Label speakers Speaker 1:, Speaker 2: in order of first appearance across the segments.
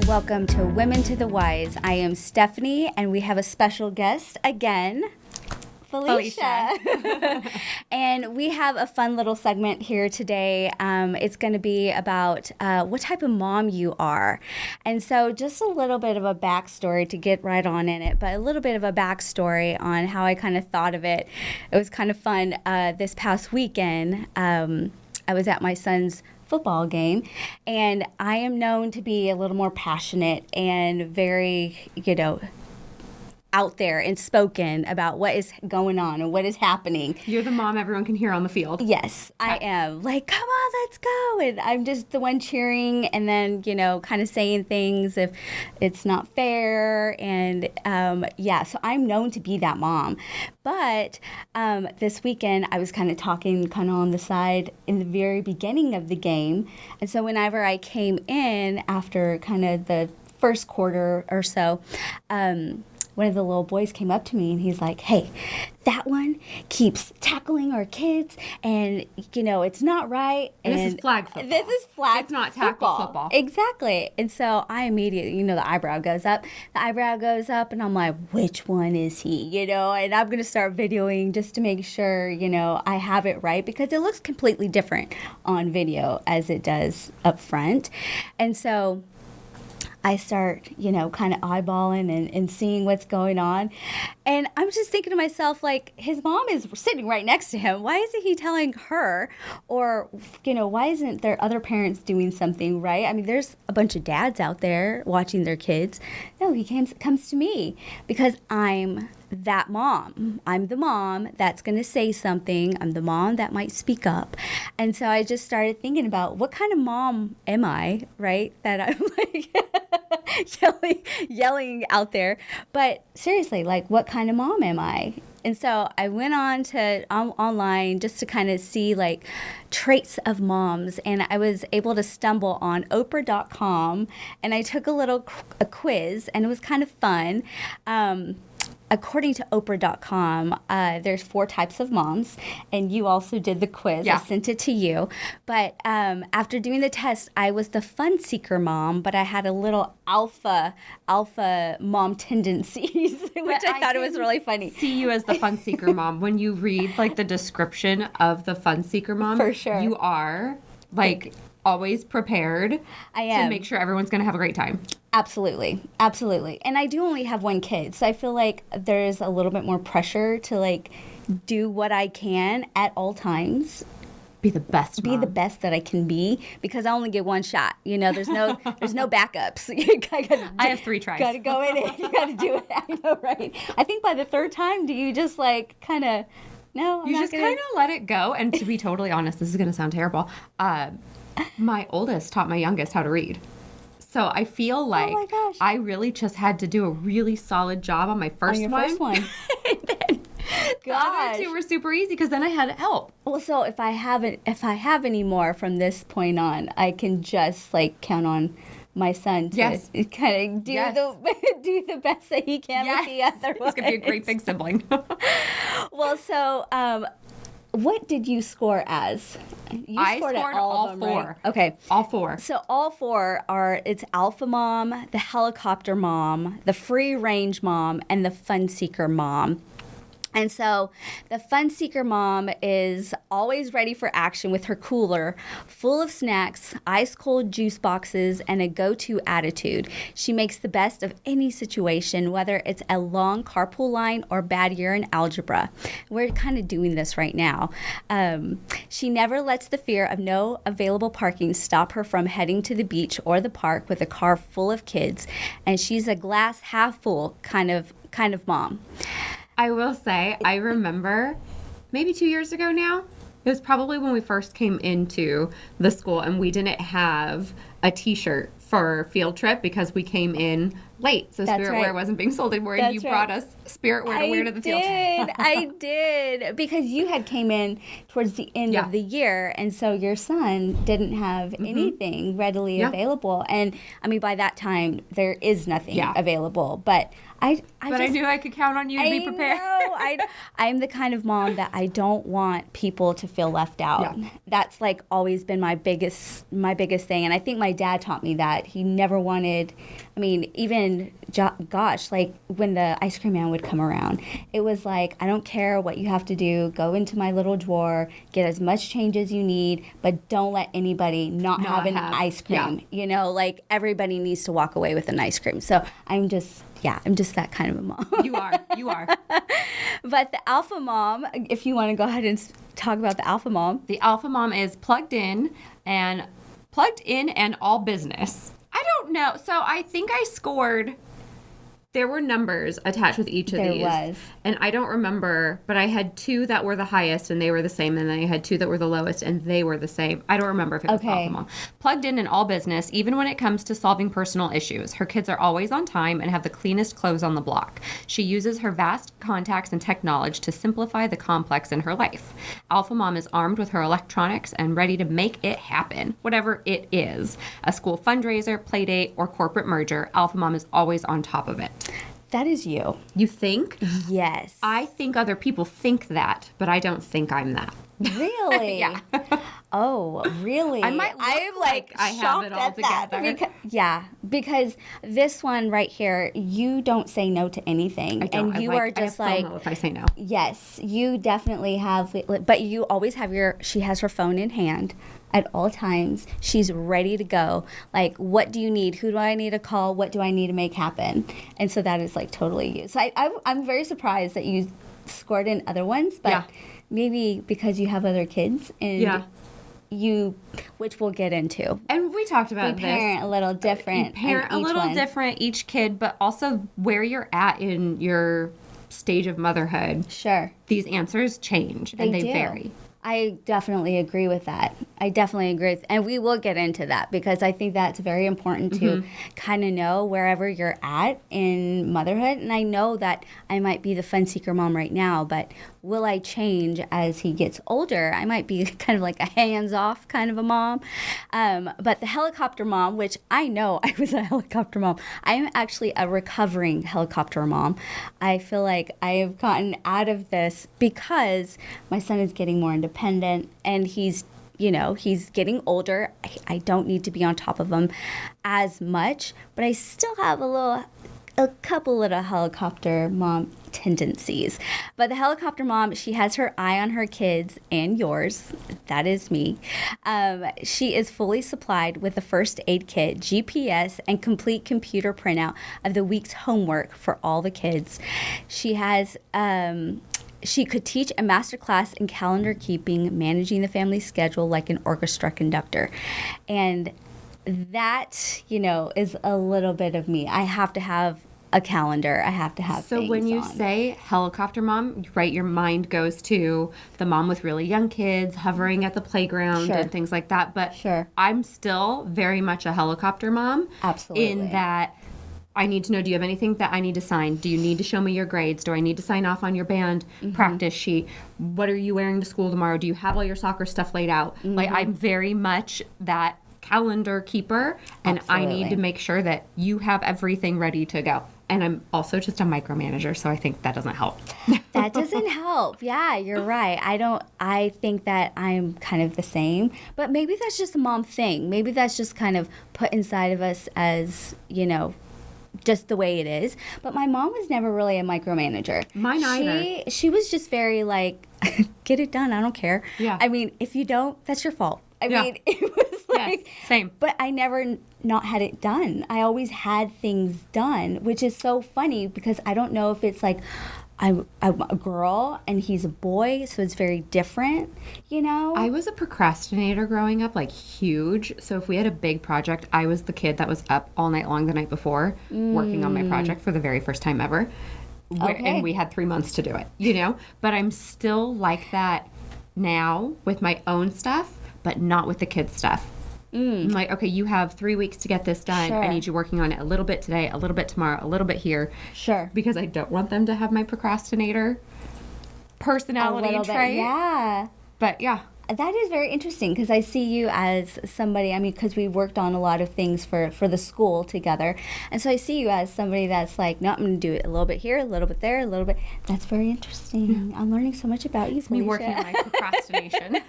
Speaker 1: Welcome to Women to the Wise. I am Stephanie, and we have a special guest again, Felicia. And we have a fun little segment here today. It's going to be about what type of mom you are. And so just a little bit of a backstory to get right on in it, but a little bit of a backstory on how I kind of thought of it. It was kind of fun. This past weekend, I was at my son's football game, and I am known to be a little more passionate and very, out there and spoken about what is going on and what is happening.
Speaker 2: You're the mom everyone can hear on the field.
Speaker 1: Yes, I am. Like, come on, let's go. And I'm just the one cheering and then, kind of saying things if it's not fair. And so I'm known to be that mom. But this weekend, I was kind of talking on the side in the very beginning of the game. And so whenever I came in after kind of the first quarter or so, one of the little boys came up to me and he's like, hey, that one keeps tackling our kids and, it's not right.
Speaker 2: And this is flag football.
Speaker 1: This is flag
Speaker 2: It's not tackle football.
Speaker 1: Exactly. And so I immediately, the eyebrow goes up. The eyebrow goes up and I'm like, which one is he? And I'm going to start videoing just to make sure, I have it right because it looks completely different on video as it does up front. And so I start, kind of eyeballing and seeing what's going on. And I'm just thinking to myself, like, his mom is sitting right next to him. Why isn't he telling her? Or, why isn't there other parents doing something, right? I mean, there's a bunch of dads out there watching their kids. No, he comes to me because I'm that mom. I'm the mom that's going to say something. I'm the mom that might speak up. And so I just started thinking about what kind of mom am I, right? That I'm like yelling out there. But seriously, like, what kind of mom am I? And so I went on to online just to kind of see like traits of moms, and I was able to stumble on Oprah.com, and I took a quiz, and it was kind of fun. According to Oprah.com, there's 4 types of moms, and you also did the quiz.
Speaker 2: Yeah.
Speaker 1: I sent it to you. But after doing the test, I was the fun seeker mom, but I had a little alpha mom tendencies, which I thought it was really funny.
Speaker 2: See you as the fun seeker mom. When you read like the description of the fun seeker mom,
Speaker 1: For sure.
Speaker 2: you are like always prepared
Speaker 1: I am.
Speaker 2: to make sure everyone's going to have a great time.
Speaker 1: Absolutely. Absolutely. And I do only have one kid, so I feel like there's a little bit more pressure to like do what I can at all times.
Speaker 2: Be the best mom.
Speaker 1: Be the best that I can be because I only get one shot. There's no backups.
Speaker 2: I have 3 tries.
Speaker 1: Got to go in and you got to do it. I know, right? I think by the 3rd time, do you just like kind of, no, I'm
Speaker 2: You
Speaker 1: not
Speaker 2: just
Speaker 1: gonna...
Speaker 2: kind of let it go. And to be totally honest, this is going to sound terrible. My oldest taught my youngest how to read. So I feel like
Speaker 1: my gosh.
Speaker 2: I really just had to do a really solid job on my first
Speaker 1: your
Speaker 2: one.
Speaker 1: first one.
Speaker 2: And then the other 2 were super easy because then I had help.
Speaker 1: Well, so if I have any more from this point on, I can just like count on my son to kind of do do the best that he can with the other one.
Speaker 2: He's going to be a great big sibling.
Speaker 1: Well, so what did you score as?
Speaker 2: I scored all 4.
Speaker 1: Right? Okay.
Speaker 2: All 4.
Speaker 1: So all 4 are, it's Alpha Mom, the Helicopter Mom, the Free Range Mom, and the Fun Seeker Mom. And so the fun seeker mom is always ready for action with her cooler full of snacks, ice cold juice boxes, and a go-to attitude. She makes the best of any situation, whether it's a long carpool line or bad year in algebra. We're kind of doing this right now. She never lets the fear of no available parking stop her from heading to the beach or the park with a car full of kids. And she's a glass half full kind of mom.
Speaker 2: I will say, I remember maybe 2 years ago now, it was probably when we first came into the school and we didn't have a t-shirt for field trip because we came in late. So Spirit Wear wasn't being sold anymore, and you brought us Spirit Wear to wear to the field trip.
Speaker 1: I did, because you had came in towards the end of the year, and so your son didn't have anything readily available. And I mean, by that time, there is nothing available. But
Speaker 2: But I knew I could count on you to be prepared.
Speaker 1: I'm the kind of mom that I don't want people to feel left out.
Speaker 2: Yeah.
Speaker 1: That's like always been my biggest thing. And I think my dad taught me that. He never wanted, I mean, even, gosh, like when the ice cream man would come around, it was like, I don't care what you have to do. Go into my little drawer, get as much change as you need, but don't let anybody not have an ice cream.
Speaker 2: Yeah.
Speaker 1: You know, like everybody needs to walk away with an ice cream. So I'm just that kind of a mom.
Speaker 2: You are.
Speaker 1: But the alpha mom, if you want to go ahead and talk about the alpha mom.
Speaker 2: The alpha mom is plugged in and all business. I don't know. So I think I scored. There were numbers attached with each of these.
Speaker 1: There was.
Speaker 2: And I don't remember, but I had 2 that were the highest and they were the same. And then I had 2 that were the lowest and they were the same. I don't remember if it was alpha mom. Plugged in all business, even when it comes to solving personal issues. Her kids are always on time and have the cleanest clothes on the block. She uses her vast contacts and tech knowledge to simplify the complex in her life. Alpha mom is armed with her electronics and ready to make it happen, whatever it is. A school fundraiser, play date, or corporate merger, alpha mom is always on top of it.
Speaker 1: That is you.
Speaker 2: You think?
Speaker 1: Yes.
Speaker 2: I think other people think that, but I don't think I'm that.
Speaker 1: Really?
Speaker 2: Yeah.
Speaker 1: Oh, really?
Speaker 2: I might look like I have it all together.
Speaker 1: Because this one right here, you don't say no to anything.
Speaker 2: I don't.
Speaker 1: And you are just
Speaker 2: I have
Speaker 1: like,
Speaker 2: FOMO if I say no.
Speaker 1: yes, you definitely have, but you always have she has her phone in hand at all times. She's ready to go. Like, what do you need? Who do I need to call? What do I need to make happen? And so that is like totally you. So I'm very surprised that you scored in other ones, but maybe because you have other kids and which we'll get into.
Speaker 2: And we talked about
Speaker 1: we parent a little different.
Speaker 2: Parent a little different each kid, but also where you're at in your stage of motherhood.
Speaker 1: Sure.
Speaker 2: These answers change and they vary.
Speaker 1: I definitely agree with that. And we will get into that because I think that's very important to kind of know wherever you're at in motherhood. And I know that I might be the fun seeker mom right now, but will I change as he gets older? I might be kind of like a hands-off kind of a mom. But the helicopter mom, which I know I was a helicopter mom, I am actually a recovering helicopter mom. I feel like I have gotten out of this because my son is getting more independent and he's getting older. I don't need to be on top of him as much, but I still have a couple little helicopter mom tendencies. But the helicopter mom, she has her eye on her kids and yours. That is me. She is fully supplied with a first aid kit, GPS, and complete computer printout of the week's homework for all the kids. She has she could teach a master class in calendar keeping, managing the family schedule like an orchestra conductor. And that, is a little bit of me. I have to have a calendar. I have to have
Speaker 2: So when you say helicopter mom, right, your mind goes to the mom with really young kids hovering at the playground and things like that. But I'm still very much a helicopter mom.
Speaker 1: Absolutely.
Speaker 2: In that I need to know, do you have anything that I need to sign? Do you need to show me your grades? Do I need to sign off on your band practice sheet? What are you wearing to school tomorrow? Do you have all your soccer stuff laid out? Like, I'm very much that calendar keeper, and I need to make sure that you have everything ready to go. And I'm also just a micromanager, so I think that doesn't help.
Speaker 1: That doesn't help. Yeah, you're right. I think that I'm kind of the same, but maybe that's just a mom thing. Maybe that's just kind of put inside of us as, just the way it is. But my mom was never really a micromanager.
Speaker 2: Mine either.
Speaker 1: She was just very like, get it done. I don't care.
Speaker 2: Yeah.
Speaker 1: I mean, if you don't, that's your fault. I mean, it was like,
Speaker 2: same.
Speaker 1: But I never not had it done. I always had things done, which is so funny because I don't know if it's like I'm a girl and he's a boy, so it's very different,
Speaker 2: I was a procrastinator growing up, like huge. So if we had a big project, I was the kid that was up all night long the night before working on my project for the very first time ever. And we had 3 months to do it, But I'm still like that now with my own stuff, but not with the kids' stuff. I'm like, okay, you have 3 weeks to get this done. I need you working on it a little bit today, a little bit tomorrow, a little bit here.
Speaker 1: Sure.
Speaker 2: Because I don't want them to have my procrastinator personality trait.
Speaker 1: Yeah.
Speaker 2: But yeah.
Speaker 1: that is very interesting because I see you as somebody, I mean, because we worked on a lot of things for the school together. And so I see you as somebody that's like, no, I'm going to do it a little bit here, a little bit there, a little bit. That's very interesting. I'm learning so much about you,
Speaker 2: Me
Speaker 1: Felicia.
Speaker 2: working on my procrastination.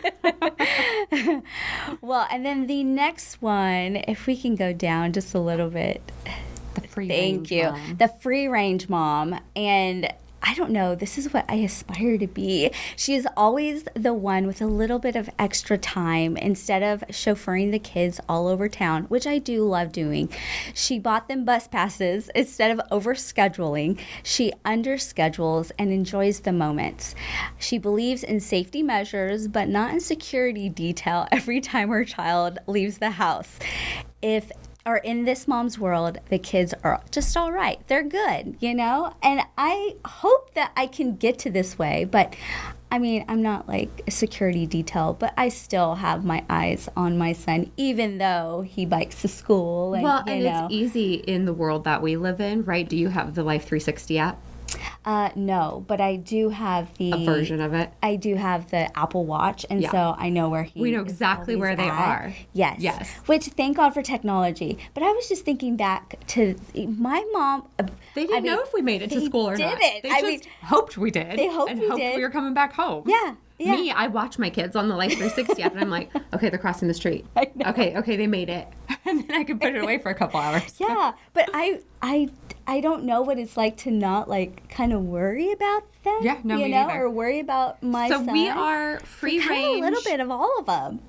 Speaker 1: Well, and then the next one, if we can go down just a little bit.
Speaker 2: The free
Speaker 1: Thank
Speaker 2: range
Speaker 1: you.
Speaker 2: mom.
Speaker 1: The free range mom. And I don't know, this is what I aspire to be. She is always the one with a little bit of extra time instead of chauffeuring the kids all over town, which I do love doing. She bought them bus passes instead of overscheduling. She underschedules and enjoys the moments. She believes in safety measures, but not in security detail every time her child leaves the house. In this mom's world, the kids are just all right. They're good, you know? And I hope that I can get to this way, but I mean, I'm not like a security detail, but I still have my eyes on my son, even though he bikes to school. And,
Speaker 2: Well,
Speaker 1: you
Speaker 2: and
Speaker 1: know.
Speaker 2: it's easy in the world that we live in, right? Do you have the Life 360 app?
Speaker 1: No, but I do have
Speaker 2: A version of it?
Speaker 1: I do have the Apple Watch, and
Speaker 2: Yeah.
Speaker 1: so I know where he
Speaker 2: We know
Speaker 1: is
Speaker 2: exactly
Speaker 1: always
Speaker 2: where they
Speaker 1: at.
Speaker 2: are.
Speaker 1: Yes.
Speaker 2: Yes.
Speaker 1: Which, thank God for technology. But I was just thinking back to my mom.
Speaker 2: They didn't know if we made it to
Speaker 1: they
Speaker 2: school or not.
Speaker 1: didn't.
Speaker 2: They
Speaker 1: I
Speaker 2: just
Speaker 1: mean,
Speaker 2: hoped we did.
Speaker 1: they hoped
Speaker 2: and
Speaker 1: we
Speaker 2: hoped
Speaker 1: did.
Speaker 2: we were coming back home.
Speaker 1: Yeah. Yeah.
Speaker 2: Me, I watch my kids on the Life 360 app, and I'm like, okay, they're crossing the street.
Speaker 1: I know.
Speaker 2: Okay, they made it. And then I can put it away for a couple hours.
Speaker 1: Yeah, but I don't know what it's like to not like kind of worry about them.
Speaker 2: Yeah, no,
Speaker 1: you
Speaker 2: me
Speaker 1: know,
Speaker 2: neither.
Speaker 1: or worry about my
Speaker 2: So
Speaker 1: son.
Speaker 2: we are free
Speaker 1: Kinda
Speaker 2: range.
Speaker 1: a little bit of all of them.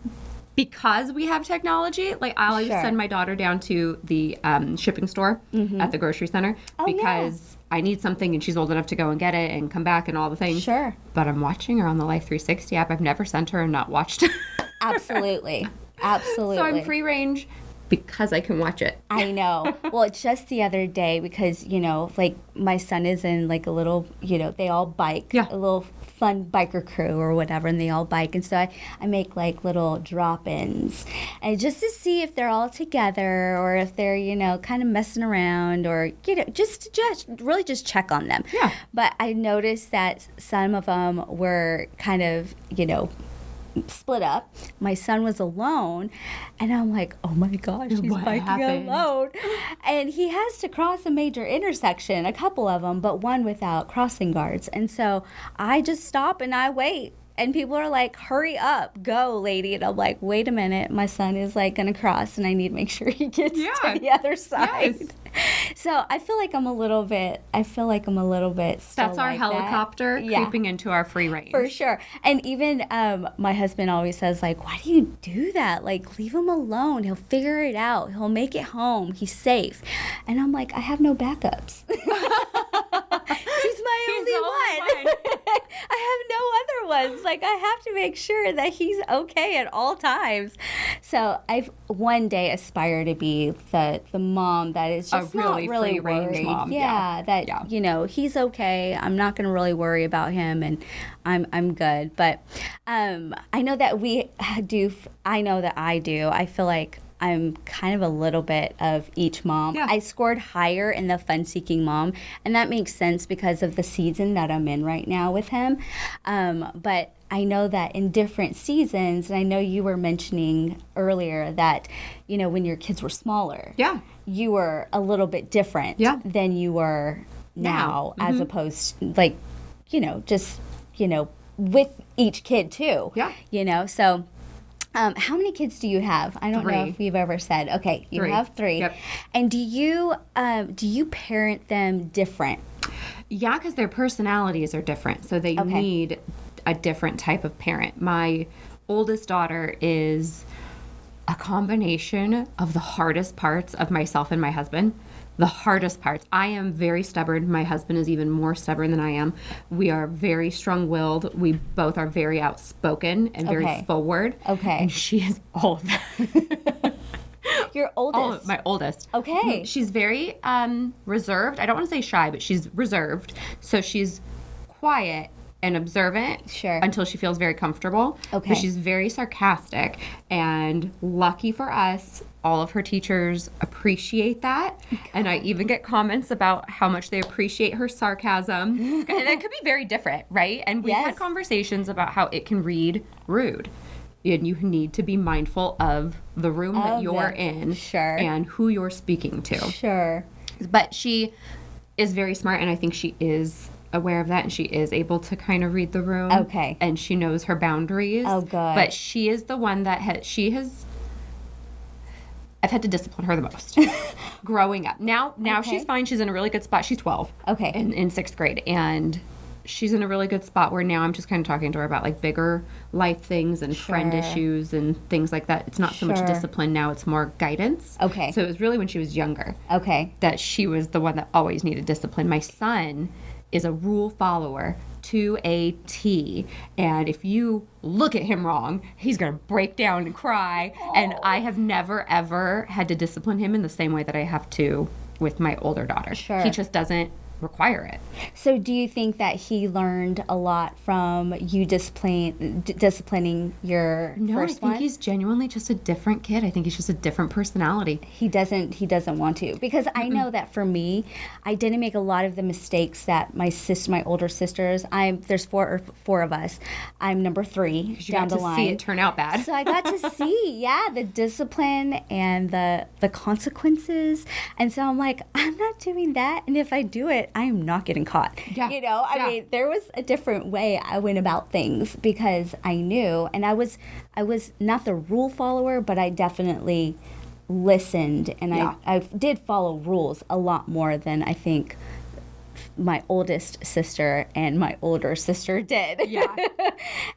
Speaker 2: Because we have technology, like I'll always
Speaker 1: Sure.
Speaker 2: send my daughter down to the shipping store at the grocery center
Speaker 1: Oh, yeah.
Speaker 2: because I need something and she's old enough to go and get it and come back and all the things.
Speaker 1: Sure.
Speaker 2: But I'm watching her on the Life 360 app. I've never sent her and not watched it.
Speaker 1: Absolutely. Absolutely.
Speaker 2: So I'm free range because I can watch it.
Speaker 1: I know. Well, it's just the other day because, you know, like my son is in like a little, you know, they all bike,
Speaker 2: Yeah.
Speaker 1: a little fun biker crew or whatever, and they all bike. And so I make like little drop-ins and just to see if they're all together or if they're, you know, kind of messing around or, you know, just really just check on them.
Speaker 2: Yeah.
Speaker 1: But I noticed that some of them were kind of, you know, split up. My son was alone, and I'm like, oh my gosh, he's
Speaker 2: What
Speaker 1: biking
Speaker 2: happened?
Speaker 1: alone. And he has to cross a major intersection, a couple of them, but one without crossing guards. And so I just stop and I wait. And people are like, hurry up, go, lady. And I'm like, wait a minute, my son is like gonna cross and I need to make sure he gets
Speaker 2: Yeah.
Speaker 1: to the other side.
Speaker 2: Yes.
Speaker 1: So I feel like I'm a little bit still
Speaker 2: That's our
Speaker 1: like that.
Speaker 2: helicopter
Speaker 1: Yeah.
Speaker 2: creeping into our free range.
Speaker 1: For sure. And even my husband always says, like, why do you do that? Like, leave him alone. He'll figure it out. He'll make it home. He's safe. And I'm like, I have no backups. He's my only
Speaker 2: the
Speaker 1: one.
Speaker 2: only
Speaker 1: I have no other ones. Like, I have to make sure that he's okay at all times. So I've one day aspire to be the mom that is just
Speaker 2: really
Speaker 1: not really
Speaker 2: free-range
Speaker 1: worried.
Speaker 2: mom.
Speaker 1: Yeah, that
Speaker 2: Yeah.
Speaker 1: you know, he's okay. I'm not going to really worry about him, and I'm good. But I know that we do. I know that I do. I feel like I'm kind of a little bit of each mom.
Speaker 2: Yeah.
Speaker 1: I scored higher in the fun-seeking mom, and that makes sense because of the season that I'm in right now with him. But I know that in different seasons, and I know you were mentioning earlier that, you know, when your kids were smaller,
Speaker 2: Yeah.
Speaker 1: you were a little bit different
Speaker 2: Yeah.
Speaker 1: than you were now, as opposed to, like, you know, just, you know, with each kid too.
Speaker 2: Yeah.
Speaker 1: You know, so how many kids do you have? I don't know
Speaker 2: 3.
Speaker 1: if you've ever said. Okay, you
Speaker 2: 3.
Speaker 1: have 3.
Speaker 2: Yep.
Speaker 1: And do you parent them different?
Speaker 2: Yeah, because their personalities are different. So they
Speaker 1: Okay.
Speaker 2: need a different type of parent. My oldest daughter is a combination of the hardest parts of myself and my husband. The hardest parts. I am very stubborn. My husband is even more stubborn than I am. We are very strong-willed. We both are very outspoken and very
Speaker 1: Okay.
Speaker 2: forward.
Speaker 1: Okay.
Speaker 2: And she is all of that.
Speaker 1: Your oldest.
Speaker 2: My oldest.
Speaker 1: Okay.
Speaker 2: She's very reserved. I don't want to say shy, but she's reserved. So she's quiet and observant
Speaker 1: Sure.
Speaker 2: until she feels very comfortable.
Speaker 1: Okay.
Speaker 2: But she's very sarcastic. And lucky for us, all of her teachers appreciate that. And I even get comments about how much they appreciate her sarcasm. And it could be very different, right? And we
Speaker 1: Yes.
Speaker 2: had conversations about how it can read rude. and you need to be mindful of the room that you're in
Speaker 1: Sure.
Speaker 2: and who you're speaking to.
Speaker 1: Sure.
Speaker 2: But she is very smart, and I think she is aware of that, and she is able to kind of read the room.
Speaker 1: Okay.
Speaker 2: And she knows her boundaries.
Speaker 1: Oh, good.
Speaker 2: But she is the one that I've had to discipline her the most growing up. Now
Speaker 1: Okay.
Speaker 2: she's fine. She's in a really good spot. She's 12.
Speaker 1: Okay.
Speaker 2: In 6th grade. And she's in a really good spot where now I'm just kind of talking to her about like bigger life things and friend
Speaker 1: Sure.
Speaker 2: issues and things like that. It's not so much
Speaker 1: Sure.
Speaker 2: discipline now. It's more guidance.
Speaker 1: Okay.
Speaker 2: So it was really when she was younger
Speaker 1: Okay.
Speaker 2: that she was the one that always needed discipline. My son is a rule follower to a T, and if you look at him wrong, he's going to break down and cry. And I have never ever had to discipline him in the same way that I have to with my older daughter.
Speaker 1: Sure.
Speaker 2: He just doesn't require it.
Speaker 1: So do you think that he learned a lot from you disciplining your
Speaker 2: No, I
Speaker 1: first
Speaker 2: think
Speaker 1: one?
Speaker 2: he's genuinely just a different kid. I think he's just a different personality.
Speaker 1: He doesn't want to, because I know that for me, I didn't make a lot of the mistakes that my older sisters. There's four of us. I'm number 3
Speaker 2: You
Speaker 1: down
Speaker 2: got
Speaker 1: the
Speaker 2: to
Speaker 1: line.
Speaker 2: see it turn out bad.
Speaker 1: So I got to see, the discipline and the consequences. And so I'm like, I'm not doing that. And if I do it, I am not getting caught.
Speaker 2: Yeah.
Speaker 1: I mean, there was a different way I went about things because I knew, and I was not the rule follower, but I definitely listened, and
Speaker 2: Yeah.
Speaker 1: I did follow rules a lot more than I think my oldest sister and my older sister did.
Speaker 2: Yeah.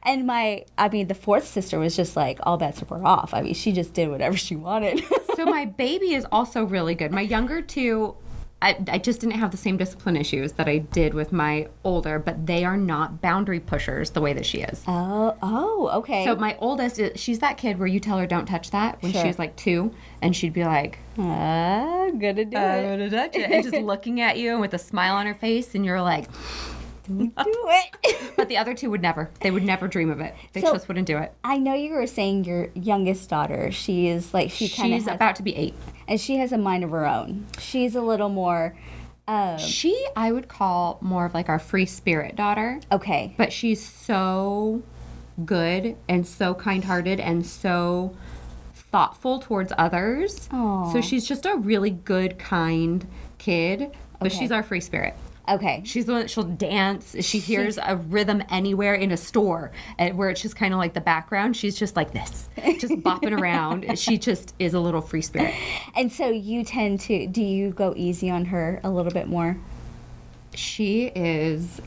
Speaker 1: And the fourth sister was just like, all bets were off. I mean, she just did whatever she wanted.
Speaker 2: So my baby is also really good. My younger two, I just didn't have the same discipline issues that I did with my older, but they are not boundary pushers the way that she is.
Speaker 1: Oh, okay.
Speaker 2: So my oldest, she's that kid where you tell her don't touch that when
Speaker 1: Sure.
Speaker 2: she was like 2, and she'd be like,
Speaker 1: I'm gonna do
Speaker 2: I'm
Speaker 1: it.
Speaker 2: gonna touch it, and just looking at you with a smile on her face, and you're like,
Speaker 1: Do it.
Speaker 2: but the other two would never. They would never dream of it. They
Speaker 1: So-
Speaker 2: just wouldn't do it.
Speaker 1: I know you were saying your youngest daughter, she is like, she kind of
Speaker 2: She's
Speaker 1: has,
Speaker 2: about to be 8.
Speaker 1: and she has a mind of her own. She's a little more,
Speaker 2: She, I would call more of like our free spirit daughter.
Speaker 1: okay.
Speaker 2: But she's so good and so kind-hearted and so thoughtful towards others.
Speaker 1: Aw.
Speaker 2: So she's just a really good, kind kid. But
Speaker 1: Okay.
Speaker 2: she's our free spirit.
Speaker 1: Okay.
Speaker 2: She's the one that she'll dance. She hears a rhythm anywhere in a store, and where it's just kind of like the background. She's just like this, just bopping around. She just is a little free spirit.
Speaker 1: And so do you go easy on her a little bit more?
Speaker 2: She is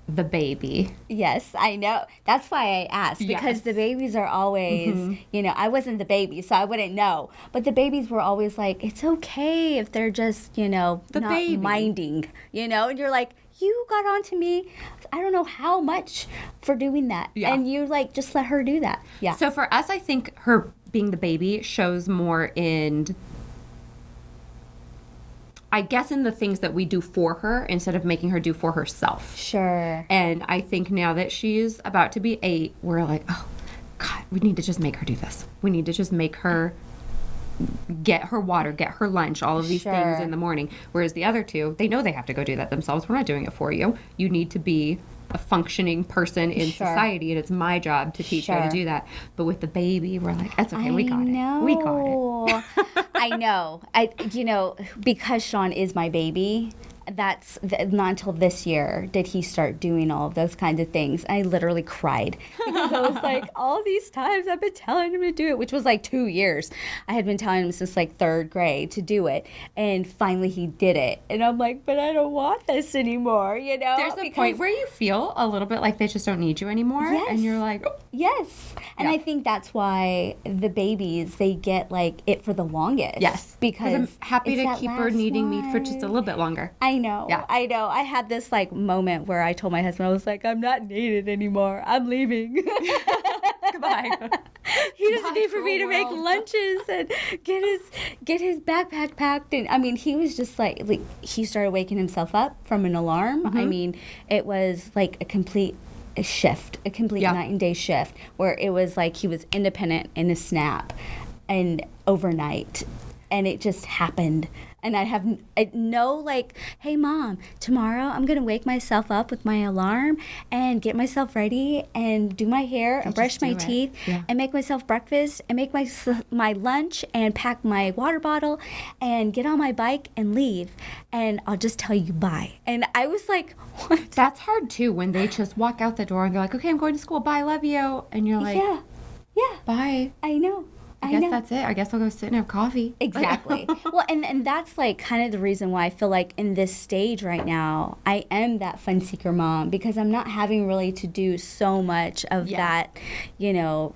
Speaker 2: the baby.
Speaker 1: Yes, I know. That's why I asked, because
Speaker 2: Yes.
Speaker 1: the babies are always, I wasn't the baby, so I wouldn't know. But the babies were always like, it's okay if they're just, not
Speaker 2: baby.
Speaker 1: minding, and you're like, you got on to me, I don't know how much for doing that.
Speaker 2: Yeah.
Speaker 1: And you just let her do that. Yeah.
Speaker 2: So for us, I think her being the baby shows more in, I guess, in the things that we do for her instead of making her do for herself.
Speaker 1: Sure.
Speaker 2: And I think now that she's about to be 8, we're like, oh, God, we need to just make her do this. We need to just make her get her water, get her lunch, all of these
Speaker 1: Sure.
Speaker 2: things in the morning. Whereas the other two, they know they have to go do that themselves. We're not doing it for you. You need to be a functioning person in
Speaker 1: Sure.
Speaker 2: society, and it's my job to teach you how
Speaker 1: Sure.
Speaker 2: to do that. But with the baby, we're like, that's okay, we got
Speaker 1: know.
Speaker 2: it. We got it.
Speaker 1: I know. Because Sean is my baby, not until this year did he start doing all of those kinds of things. I literally cried because I was like, all these times I've been telling him to do it, which was like 2 years. I had been telling him since like 3rd grade to do it, and finally he did it. And I'm like, but I don't want this anymore,
Speaker 2: There's a point where you feel a little bit like they just don't need you anymore.
Speaker 1: Yes.
Speaker 2: And you're like, oh.
Speaker 1: Yes. And
Speaker 2: Yeah.
Speaker 1: I think that's why the babies, they get like it for the longest.
Speaker 2: Yes.
Speaker 1: Because
Speaker 2: I'm happy
Speaker 1: it's
Speaker 2: to
Speaker 1: that
Speaker 2: keep her
Speaker 1: last
Speaker 2: needing me for just a
Speaker 1: one.
Speaker 2: little bit longer.
Speaker 1: I know.
Speaker 2: Yeah.
Speaker 1: I know. I had this like moment where I told my husband, I was like, I'm not needed anymore. I'm leaving.
Speaker 2: Goodbye.
Speaker 1: He doesn't
Speaker 2: Bye,
Speaker 1: need for me to
Speaker 2: cruel
Speaker 1: make
Speaker 2: world.
Speaker 1: lunches and get his backpack packed. And I mean, he was just like he started waking himself up from an alarm. I mean, it was like a complete shift, a complete
Speaker 2: Yeah.
Speaker 1: night and day shift, where it was like he was independent in a snap and overnight. And it just happened And I have no like, hey mom, tomorrow I'm gonna wake myself up with my alarm and get myself ready and do my hair and brush my teeth and make myself breakfast and make my lunch and pack my water bottle and get on my bike and leave, and I'll just tell you bye. And I was like, what?
Speaker 2: That's hard too, when they just walk out the door and they're like, okay, I'm going to school, bye, love you, and you're like,
Speaker 1: yeah,
Speaker 2: bye.
Speaker 1: I know.
Speaker 2: I guess that's it. I guess I'll go sit and have coffee.
Speaker 1: Exactly. Well, and that's like kind of the reason why I feel like in this stage right now, I am that fun seeker mom, because I'm not having really to do so much of that, you know,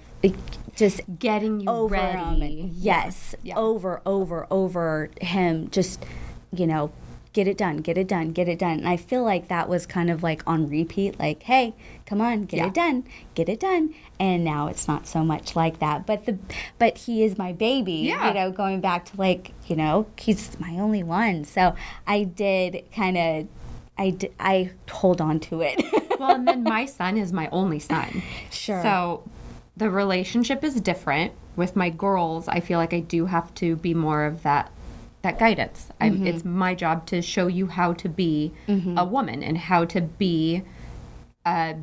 Speaker 1: just
Speaker 2: getting you
Speaker 1: over
Speaker 2: ready.
Speaker 1: Yes. Yeah. Over him, just, you know, get it done. And I feel like that was kind of like on repeat, like, hey, come on, get it done. And now it's not so much like that. But he is my baby, you know, going back to like, you know, he's my only one. So I did kind of, I hold on to it.
Speaker 2: Well, and then my son is my only son.
Speaker 1: Sure.
Speaker 2: So the relationship is different. With my girls, I feel like I do have to be more of that guidance. It's my job to show you how to be a woman and how to be, I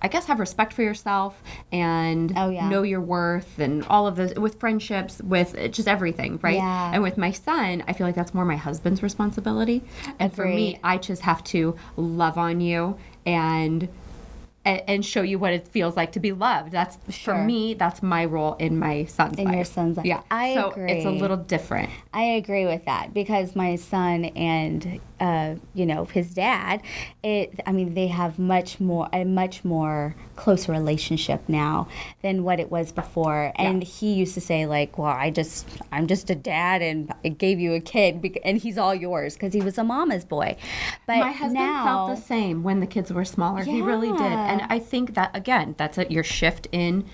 Speaker 2: guess, have respect for yourself and know your worth and all of those, with friendships, with just everything, right?
Speaker 1: Yeah.
Speaker 2: And with my son, I feel like that's more my husband's responsibility. And for me, I just have to love on you and show you what it feels like to be loved. That's for me, that's my role in my son's life.
Speaker 1: In your son's life.
Speaker 2: Yeah.
Speaker 1: I agree.
Speaker 2: It's a little different.
Speaker 1: I agree with that, because my son and you know, his dad, they have a much more close relationship now than what it was before. And he used to say like, well, I'm just a dad and I gave you a kid and he's all yours, because he was a mama's boy. But
Speaker 2: my husband felt the same when the kids were smaller. He really did. And I think that, again, that's your shift in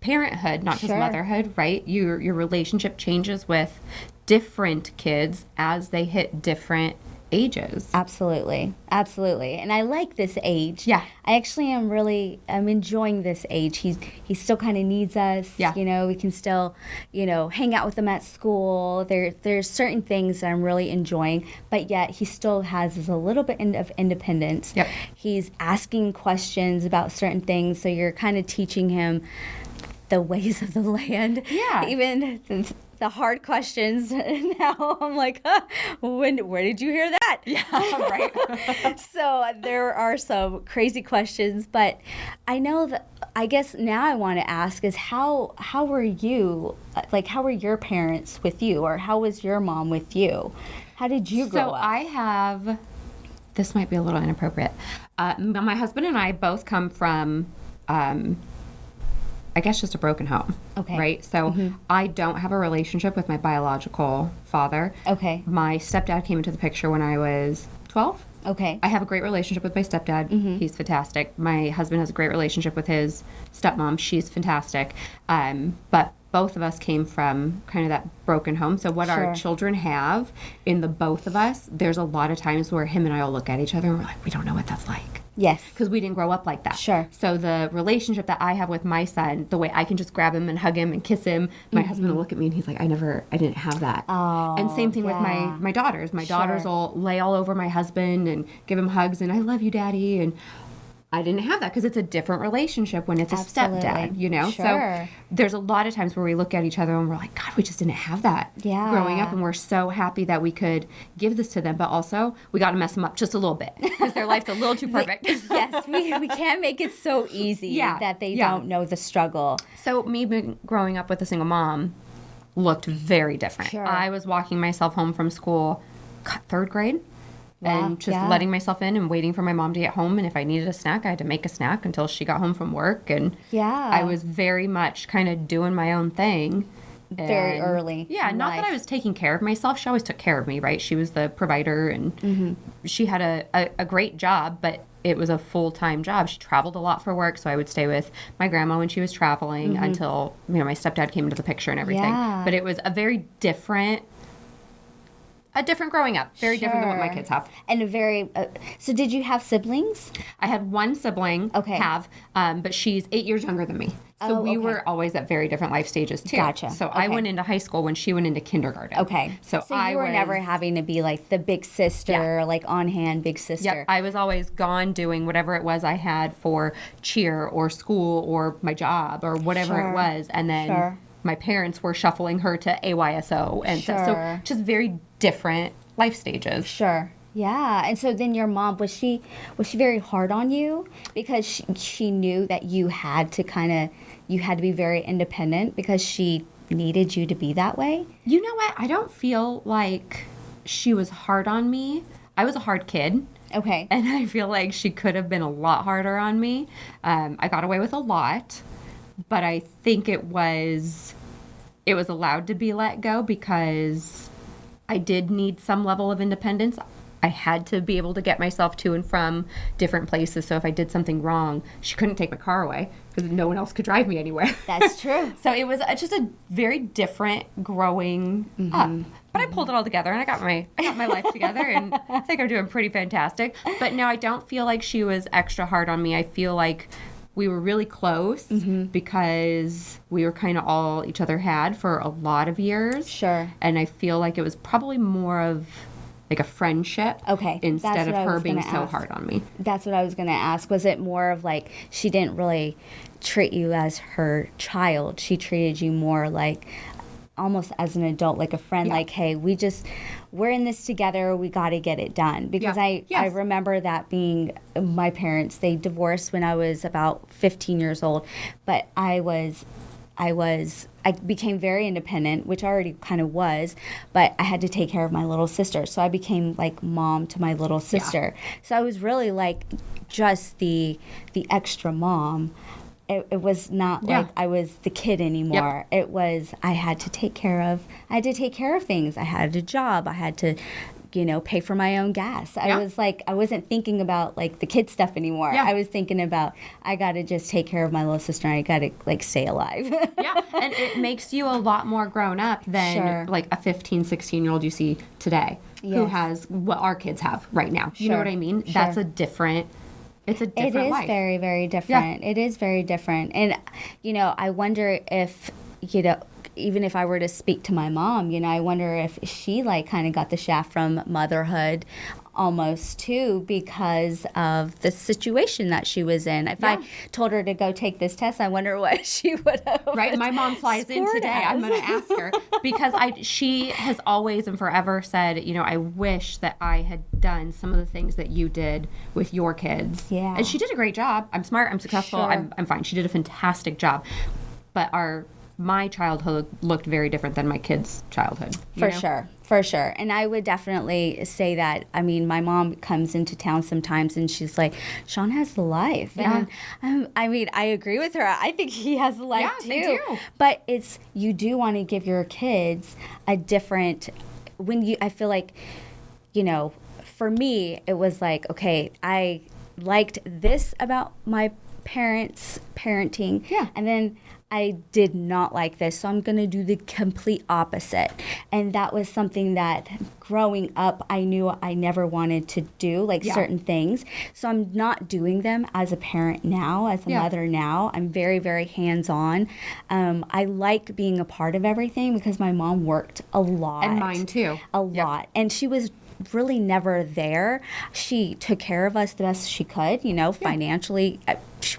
Speaker 2: parenthood, not just motherhood, right? Your relationship changes with different kids as they hit different ages.
Speaker 1: Absolutely. And I like this age.
Speaker 2: Yeah.
Speaker 1: I actually I'm enjoying this age. He still kind of needs us.
Speaker 2: Yeah.
Speaker 1: You know, we can still, you know, hang out with him at school. There's certain things that I'm really enjoying, but yet he still has a little bit of independence.
Speaker 2: Yep.
Speaker 1: He's asking questions about certain things, so you're kind of teaching him the ways of the land.
Speaker 2: Yeah.
Speaker 1: Even the hard questions. Now I'm like, where did you hear that?
Speaker 2: Yeah, right.
Speaker 1: So there are some crazy questions, but I know that, I guess now I want to ask is how were you, like, how were your parents with you, or how was your mom with you? How did you grow up?
Speaker 2: This might be a little inappropriate. My husband and I both come from, I guess, just a broken home.
Speaker 1: Okay.
Speaker 2: Right? So I don't have a relationship with my biological father.
Speaker 1: Okay.
Speaker 2: My stepdad came into the picture when I was 12.
Speaker 1: Okay.
Speaker 2: I have a great relationship with my stepdad. He's fantastic. My husband has a great relationship with his stepmom. She's fantastic. But both of us came from kind of that broken home. So what our children have in the both of us, there's a lot of times where him and I will look at each other and we're like, we don't know what that's like.
Speaker 1: Yes.
Speaker 2: Because we didn't grow up like that.
Speaker 1: Sure.
Speaker 2: So the relationship that I have with my son, the way I can just grab him and hug him and kiss him, my husband will look at me and he's like, I didn't have that.
Speaker 1: Oh,
Speaker 2: and same thing with my daughters. My daughters will lay all over my husband and give him hugs and I love you, Daddy. And I didn't have that because it's a different relationship when it's a stepdad, you know?
Speaker 1: Sure.
Speaker 2: So there's a lot of times where we look at each other and we're like, God, we just didn't have that growing up. And we're so happy that we could give this to them. But also, we got to mess them up just a little bit because their life's a little too perfect.
Speaker 1: Yes, we can't make it so easy that they don't know the struggle.
Speaker 2: So me growing up with a single mom looked very different.
Speaker 1: Sure.
Speaker 2: I was walking myself home from school, third grade. And just letting myself in and waiting for my mom to get home. And if I needed a snack, I had to make a snack until she got home from work. And I was very much kind of doing my own thing.
Speaker 1: Very early.
Speaker 2: Yeah, not that I was taking care of myself. She always took care of me, right? She was the provider and she had a great job, but it was a full-time job. She traveled a lot for work, so I would stay with my grandma when she was traveling until, you know, my stepdad came into the picture and everything.
Speaker 1: Yeah.
Speaker 2: But it was a very different a different growing up. Very different than what my
Speaker 1: Sure.
Speaker 2: kids have.
Speaker 1: And a very, so did you have siblings?
Speaker 2: I had one sibling
Speaker 1: Okay.
Speaker 2: but she's 8 years younger than me. So
Speaker 1: Oh,
Speaker 2: we
Speaker 1: okay.
Speaker 2: were always at very different life stages too.
Speaker 1: Gotcha.
Speaker 2: So I
Speaker 1: Okay.
Speaker 2: went into high school when she went into kindergarten.
Speaker 1: Okay.
Speaker 2: So
Speaker 1: you were never
Speaker 2: was-
Speaker 1: having to be like the big sister, like on hand big sister.
Speaker 2: Yep, I was always gone doing whatever it was I had for cheer or school or my job or whatever
Speaker 1: Sure.
Speaker 2: it was. And then
Speaker 1: Sure.
Speaker 2: my parents were shuffling her to AYSO and stuff. So
Speaker 1: Sure.
Speaker 2: just very different life stages.
Speaker 1: Sure. Yeah. And so then your mom, was she very hard on you because she knew that you had to be very independent because she needed you to be that way?
Speaker 2: You know what? I don't feel like she was hard on me. I was a hard kid.
Speaker 1: Okay.
Speaker 2: And I feel like she could have been a lot harder on me. I got away with a lot, but I think it was allowed to be let go because I did need some level of independence. I had to be able to get myself to and from different places. So if I did something wrong, she couldn't take my car away because no one else could drive me anywhere.
Speaker 1: That's true.
Speaker 2: So it was just a very different growing up. But I pulled it all together and I got my life together and I think I'm doing pretty fantastic. But no, I don't feel like she was extra hard on me. I feel like we were really close because we were kind of all each other had for a lot of years.
Speaker 1: Sure.
Speaker 2: And I feel like it was probably more of like a friendship
Speaker 1: Okay,
Speaker 2: instead
Speaker 1: that's
Speaker 2: of
Speaker 1: what I
Speaker 2: her
Speaker 1: was
Speaker 2: being
Speaker 1: gonna
Speaker 2: so
Speaker 1: ask.
Speaker 2: hard on me.
Speaker 1: That's what I was going to ask. Was it more of like she didn't really treat you as her child? She treated you more like almost as an adult, like a friend,
Speaker 2: Yeah.
Speaker 1: like, hey, we're in this together. We got to get it done. Because
Speaker 2: Yeah.
Speaker 1: I
Speaker 2: Yes.
Speaker 1: remember that being my parents. They divorced when I was about 15 years old, but I became very independent, which I already kind of was, but I had to take care of my little sister. So I became like mom to my little sister. So I was really like just the extra mom. It was not
Speaker 2: Yeah.
Speaker 1: like I was the kid anymore. It was I had to take care of things. I had a job. I had to pay for my own gas.
Speaker 2: Yeah.
Speaker 1: I wasn't thinking about like the kid stuff anymore.
Speaker 2: Yeah.
Speaker 1: I was thinking about I got to just take care of my little sister and I got to like stay alive.
Speaker 2: Yeah, and it makes you a lot more grown up than
Speaker 1: Sure.
Speaker 2: like a 15, 16-year-old you see today who
Speaker 1: Yes.
Speaker 2: has what our kids have right now. You know
Speaker 1: Sure.
Speaker 2: what I mean?
Speaker 1: Sure.
Speaker 2: That's it's a different
Speaker 1: It is
Speaker 2: life.
Speaker 1: very, very different. It is very different. And, I wonder if, even if I were to speak to my mom, I wonder if she like kind of got the shaft from motherhood almost too because of the situation that she was in. If I
Speaker 2: Yeah.
Speaker 1: told her to go take this test, I wonder what she would have.
Speaker 2: Right, my mom flies in
Speaker 1: scored
Speaker 2: today.
Speaker 1: as.
Speaker 2: I'm going to ask her because she has always and forever said, I wish that I had done some of the things that you did with your kids.
Speaker 1: Yeah.
Speaker 2: And she did a great job. I'm smart. I'm successful.
Speaker 1: Sure.
Speaker 2: I'm fine. She did a fantastic job. But my childhood looked very different than my kids' childhood.
Speaker 1: For sure. And I would definitely say that. I mean, my mom comes into town sometimes and she's like, Sean has the life.
Speaker 2: Yeah.
Speaker 1: And I agree with her. I think he has the life
Speaker 2: Yeah,
Speaker 1: too.
Speaker 2: they do.
Speaker 1: But you do want to give your kids a different, I feel like, for me, it was like, okay, I liked this about my parents' parenting.
Speaker 2: Yeah.
Speaker 1: And then I did not like this, so I'm going to do the complete opposite. And that was something that growing up, I knew I never wanted to do, like
Speaker 2: Yeah.
Speaker 1: certain things. So I'm not doing them as a parent now, as a
Speaker 2: Yeah.
Speaker 1: mother now. I'm very, very hands-on. I like being a part of everything because my mom worked a lot.
Speaker 2: And mine too.
Speaker 1: A
Speaker 2: Yep.
Speaker 1: lot. And she was really never there. She took care of us the best she could, financially.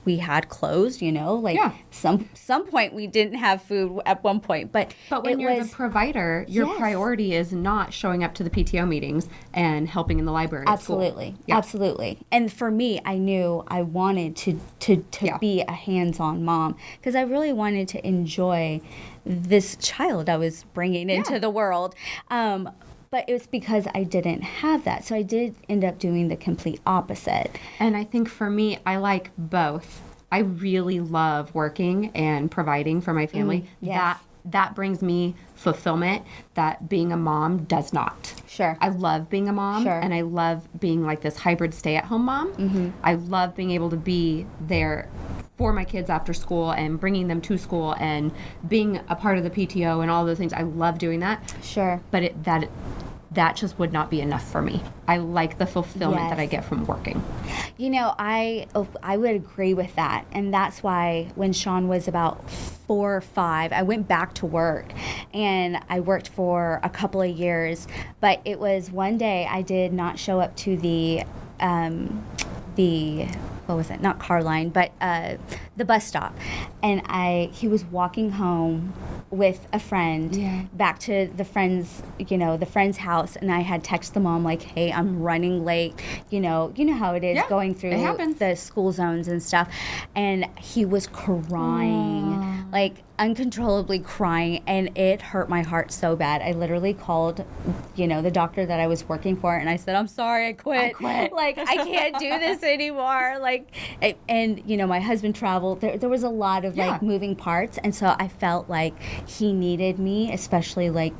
Speaker 1: We had clothes, like
Speaker 2: Yeah.
Speaker 1: some point we didn't have food at one point, but
Speaker 2: when
Speaker 1: it
Speaker 2: you're
Speaker 1: was
Speaker 2: the provider, your
Speaker 1: Yes.
Speaker 2: priority is not showing up to the PTO meetings and helping in the library at school.
Speaker 1: absolutely,
Speaker 2: Yeah.
Speaker 1: absolutely. And for me, I knew I wanted to
Speaker 2: Yeah.
Speaker 1: be a hands-on mom because I really wanted to enjoy this child I was bringing into the world. But it was because I didn't have that. So I did end up doing the complete opposite.
Speaker 2: And I think for me, I like both. I really love working and providing for my family.
Speaker 1: yes.
Speaker 2: That brings me fulfillment that being a mom does not.
Speaker 1: Sure.
Speaker 2: I love being a mom,
Speaker 1: Sure.
Speaker 2: and I love being like this hybrid stay-at-home mom. I love being able to be there for my kids after school and bringing them to school and being a part of the PTO and all those things. I love doing that.
Speaker 1: Sure.
Speaker 2: But that just would not be enough for me. I like the fulfillment that I get from working.
Speaker 1: You know, I would agree with that. And that's why when Sean was about 4 or 5, I went back to work, and I worked for a couple of years. But it was one day I did not show up to the what was it? Not Carline, but the bus stop. And he was walking home with a friend back to the friend's house, and I had texted the mom like, hey, I'm running late. You know how it is going through the school zones and stuff. And he was crying, like uncontrollably crying, and it hurt my heart so bad. I literally called, the doctor that I was working for, and I said, I'm sorry, I quit. Like, I can't do this anymore. And my husband traveled. There was a lot of like moving parts, and so I felt like he needed me, especially like,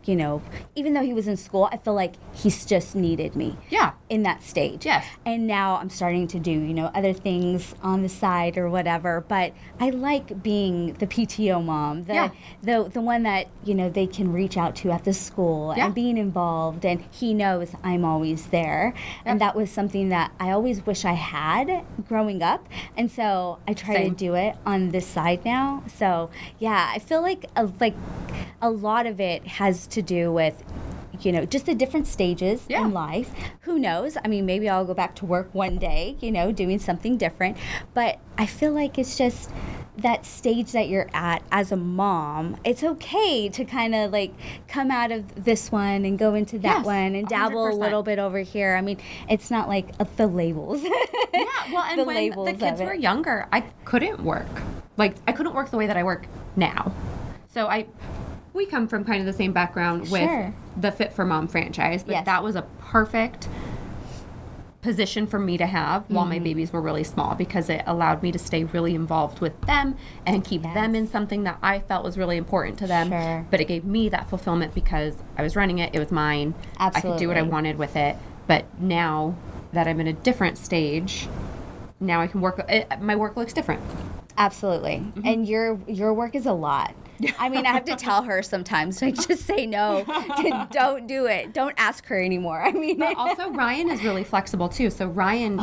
Speaker 1: even though he was in school, I feel like he's just needed me. Yeah. In that stage. Yes. And now I'm starting to do, other things on the side or whatever. But I like being the PTO mom, the one that, they can reach out to at the school and being involved. And he knows I'm always there. And that was something that I always wish I had growing up. And so I try to do it on this side now. So, yeah, I feel like a lot of it has to do with just the different stages in life. Who knows? I mean, maybe I'll go back to work one day, doing something different. But I feel like it's just that stage that you're at as a mom. It's okay to kind of like come out of this one and go into that one and dabble 100%. A little bit over here. I mean, it's not like the labels.
Speaker 2: Well, and when the kids were younger, I couldn't work. Like, I couldn't work the way that I work now. So we come from kind of the same background with the Fit for Mom franchise, but that was a perfect position for me to have while my babies were really small, because it allowed me to stay really involved with them and keep them in something that I felt was really important to them. Sure. But it gave me that fulfillment because I was running it. It was mine. Absolutely. I could do what I wanted with it. But now that I'm in a different stage, now I can work. My work looks different.
Speaker 1: Absolutely. Mm-hmm. And your work is a lot. I mean, I have to tell her sometimes, like, just say no. Don't do it. Don't ask her anymore. I mean,
Speaker 2: but also Ryan is really flexible too. So Ryan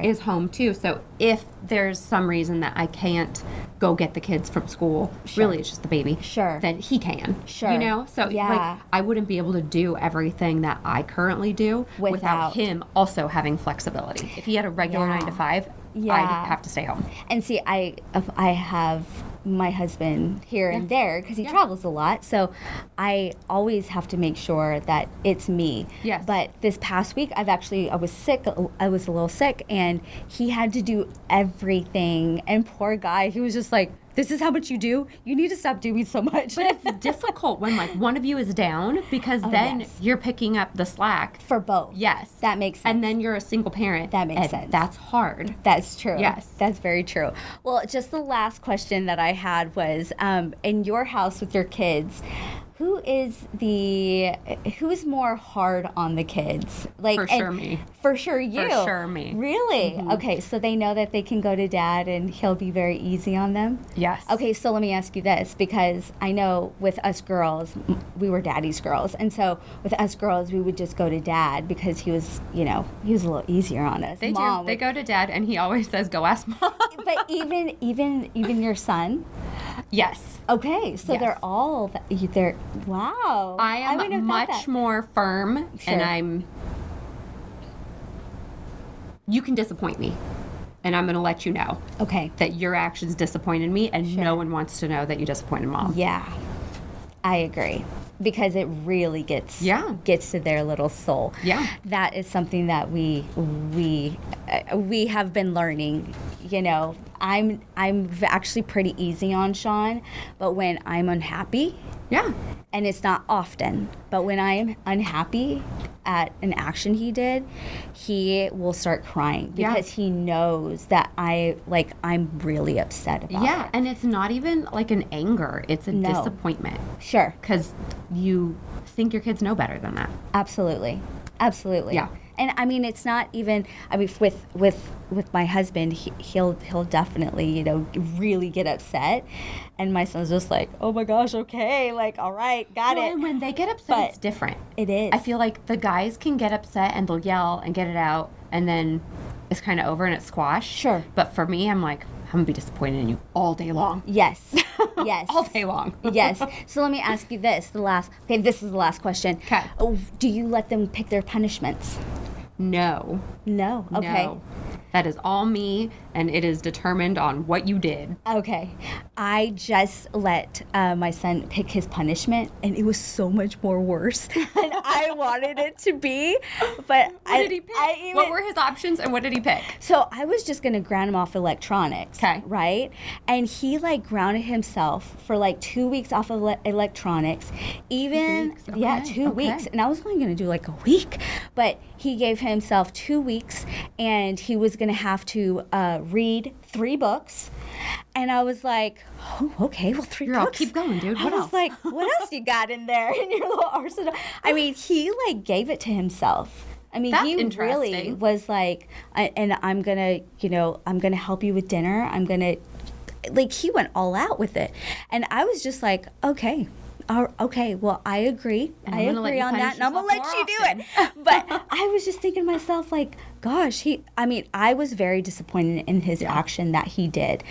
Speaker 2: is home too. So if there's some reason that I can't go get the kids from school, really it's just the baby. Sure. Then he can. Sure. So like, I wouldn't be able to do everything that I currently do without him also having flexibility. If he had a regular 9 to 5, I'd have to stay home.
Speaker 1: And see, I have my husband here and there because he travels a lot, so I always have to make sure that it's me. Yes. But this past week, I was sick. I was a little sick, and he had to do everything. And poor guy, he was just like, this is how much you do? You need to stop doing so much.
Speaker 2: But it's difficult when like one of you is down, because then you're picking up the slack.
Speaker 1: For both. Yes. That makes sense.
Speaker 2: And then you're a single parent.
Speaker 1: That makes sense.
Speaker 2: That's hard.
Speaker 1: That's true. Yes. That's very true. Well, just the last question that I had was, in your house with your kids, who is more hard on the kids? Like,
Speaker 2: for sure me.
Speaker 1: For sure you.
Speaker 2: For sure me.
Speaker 1: Really? Mm-hmm. Okay, so they know that they can go to dad and he'll be very easy on them?
Speaker 2: Yes.
Speaker 1: Okay, so let me ask you this, because I know with us girls, we were daddy's girls, and so with us girls, we would just go to dad because he was a little easier on us.
Speaker 2: They do. They go to dad, and he always says, "Go ask mom."
Speaker 1: But even your son.
Speaker 2: Yes.
Speaker 1: Okay, so they're wow.
Speaker 2: I am much more firm, and you can disappoint me, and I'm going to let you know.
Speaker 1: Okay.
Speaker 2: That your actions disappointed me, and no one wants to know that you disappointed mom.
Speaker 1: Yeah, I agree. Because it really gets to their little soul. Yeah. That is something that we have been learning. I'm actually pretty easy on Sean, but when I'm unhappy, and it's not often, but when I'm unhappy at an action he did, he will start crying because he knows that I'm really upset about it.
Speaker 2: Yeah, and it's not even like an anger, it's a disappointment.
Speaker 1: Sure.
Speaker 2: Because you think your kids know better than that.
Speaker 1: Absolutely. Yeah. And I mean, it's not even, I mean, with my husband, he'll definitely, you know, really get upset. And my son's just like, oh my gosh, okay, like, all right, got it.
Speaker 2: And when they get upset,
Speaker 1: But
Speaker 2: it's different.
Speaker 1: it is.
Speaker 2: I feel like the guys can get upset and they'll yell and get it out, and then it's kind of over and it's squashed.
Speaker 1: Sure.
Speaker 2: But for me, I'm like, I'm going to be disappointed in you all day long.
Speaker 1: Yes. Yes.
Speaker 2: All day long.
Speaker 1: Yes. So let me ask you this, this is the last question.
Speaker 2: Okay.
Speaker 1: Do you let them pick their punishments?
Speaker 2: No.
Speaker 1: No. Okay.
Speaker 2: No. That is all me, and it is determined on what you did.
Speaker 1: Okay. I just let my son pick his punishment, and it was so much more worse than I wanted it to be. But
Speaker 2: What did he pick? What were his options, and what did he pick?
Speaker 1: So I was just going to ground him off electronics.
Speaker 2: Okay.
Speaker 1: Right? And he like grounded himself for like 2 weeks off of electronics. Even,
Speaker 2: 2 weeks?
Speaker 1: yeah,
Speaker 2: Okay,
Speaker 1: 2
Speaker 2: okay.
Speaker 1: weeks. And I was only going to do like a week. But he gave himself 2 weeks, and he was going to have to read 3 books. And I was like, oh, okay, well, 3
Speaker 2: Girl,
Speaker 1: books.
Speaker 2: keep going, dude. What
Speaker 1: I was
Speaker 2: else?
Speaker 1: like, what else you got in there in your little arsenal? I mean, he like gave it to himself. I mean,
Speaker 2: That's
Speaker 1: he really
Speaker 2: interesting.
Speaker 1: was like, and I'm gonna, you know, I'm gonna help you with dinner. I'm gonna, like, he went all out with it, and I was just like, okay. Okay, well, I agree.
Speaker 2: And
Speaker 1: I
Speaker 2: I'm gonna let
Speaker 1: agree
Speaker 2: you
Speaker 1: on that,
Speaker 2: punish
Speaker 1: and I'm gonna let
Speaker 2: yourself
Speaker 1: you do
Speaker 2: more
Speaker 1: it. But I was just thinking to myself, like, gosh, I was very disappointed in his action that he did.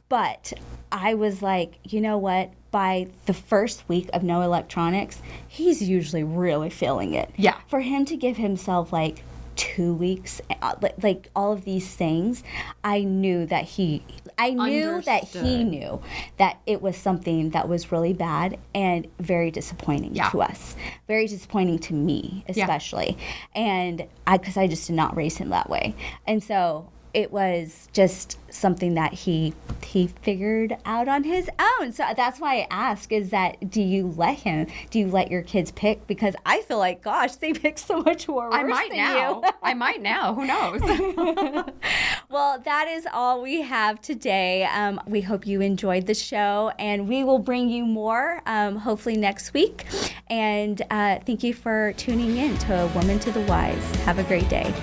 Speaker 1: But I was like, you know what? By the first week of no electronics, he's usually really feeling it.
Speaker 2: Yeah.
Speaker 1: For him to give himself like 2 weeks, like all of these things, I knew that he
Speaker 2: Understood.
Speaker 1: knew that it was something that was really bad and very disappointing
Speaker 2: Yeah.
Speaker 1: to us, very disappointing to me
Speaker 2: Yeah.
Speaker 1: especially, and because I just did not raise him that way, and so it was just something that he figured out on his own. So that's why I ask, is that do you let your kids pick? Because I feel like, gosh, they pick so much more worse
Speaker 2: I might
Speaker 1: than
Speaker 2: now.
Speaker 1: you.
Speaker 2: I might now. Who knows?
Speaker 1: Well, that is all we have today. We hope you enjoyed the show, and we will bring you more hopefully next week. And thank you for tuning in to A Woman to the Wise. Have a great day.